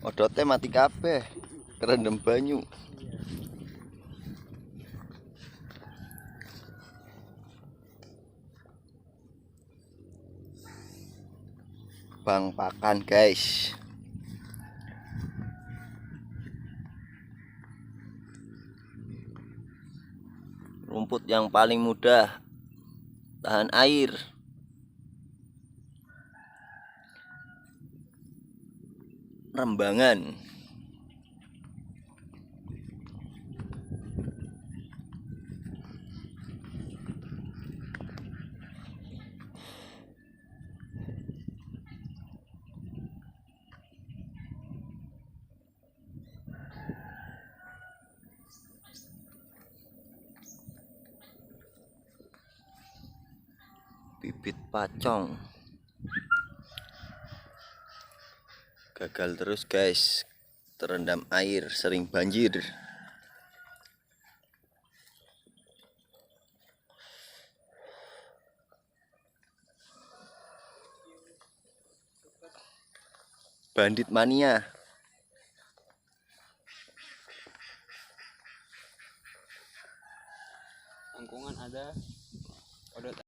Odote mati kabeh. Kerendam banyu. Bang pakan, guys. Rumput yang paling mudah tahan air. Rembangan. Bibit pacong. Gagal terus, guys. Terendam air, sering banjir. Bandit mania. Angkungan ada, odot